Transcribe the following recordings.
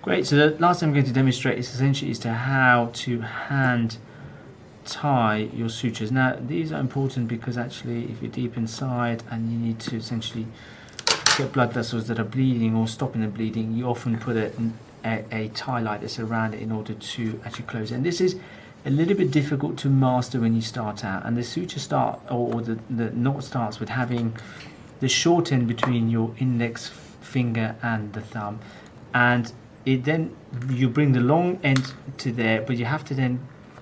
Great, so the last thing I'm going to demonstrate is essentially how to hand tie your sutures. Now these are important because actually if you're deep inside and you need to essentially get blood vessels that are bleeding or stopping the bleeding, you often put a tie like this around it in order to actually close it. And this is a little bit difficult to master when you start out, and the suture the knot starts with having the short end between your index finger and the thumb, and then you bring the long end to there, but you have to then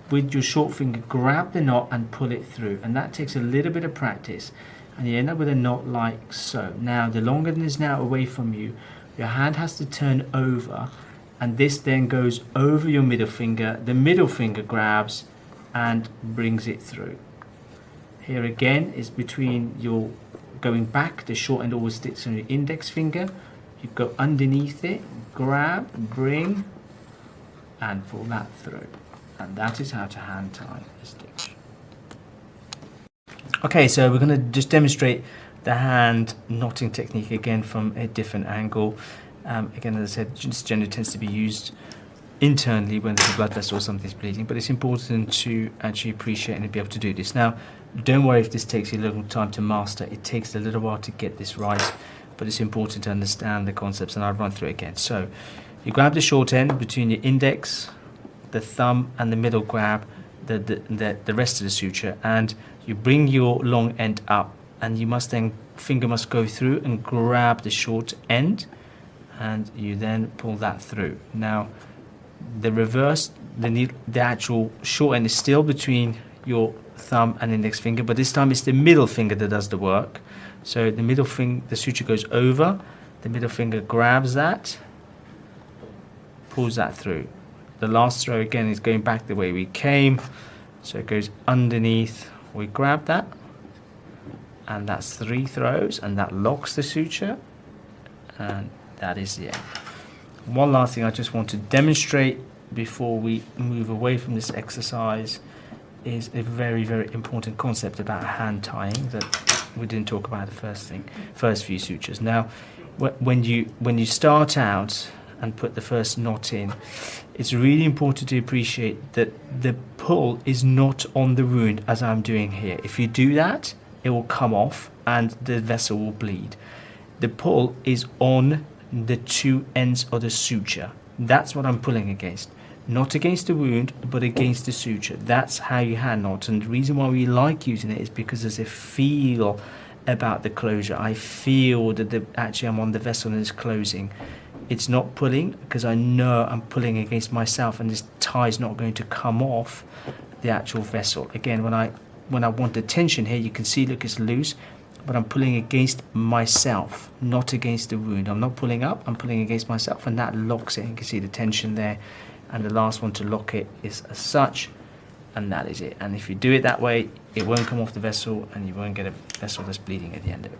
with your short finger grab the knot and pull it through, and that takes a little bit of practice, and you end up with a knot like so. Now the long end is now away from you, your hand has to turn over, and this then goes over your middle finger, the middle finger grabs and brings it through. Here again is between your going back, the short end always sticks on your index finger, you go underneath it, grab, bring and pull that through. And that is how to hand tie a stitch. Okay, so we're going to just demonstrate the hand knotting technique again from a different angle. Again, as I said, this generally tends to be used internally when there's a blood vessel or something's bleeding, but it's important to actually appreciate and be able to do this. Now, don't worry if this takes you a little time to master. It takes a little while to get this right, but it's important to understand the concepts, and I'll run through it again. So, you grab the short end between your index, the thumb and the middle grab the rest of the suture, and you bring your long end up, and you must then finger must go through and grab the short end, and you then pull that through. Now the reverse, the actual short end is still between your thumb and index finger, but this time it's the middle finger that does the work. So the middle finger, the suture goes over, the middle finger grabs that, pulls that through. The last throw again is going back the way we came, so it goes underneath, we grab that, and that's 3 throws, and that locks the suture, and that is the end. One last thing I just want to demonstrate before we move away from this exercise is a very, very important concept about hand tying that we didn't talk about the first few sutures. Now, when you start out and put the first knot in, it's really important to appreciate that the pull is not on the wound as I'm doing here. If you do that, it will come off and the vessel will bleed. The pull is on the 2 ends of the suture. That's what I'm pulling against. Not against the wound, but against the suture. That's how you hand knot, and the reason why we like using it is because there's a feel about the closure. I feel that actually I'm on the vessel and it's closing. It's not pulling because I know I'm pulling against myself, and this tie is not going to come off the actual vessel. Again, when I want the tension here, you can see, look, it's loose, but I'm pulling against myself, not against the wound. I'm not pulling up, I'm pulling against myself, and that locks it. You can see the tension there, and the last one to lock it is as such, and that is it. And if you do it that way, it won't come off the vessel, and you won't get a vessel that's bleeding at the end of it.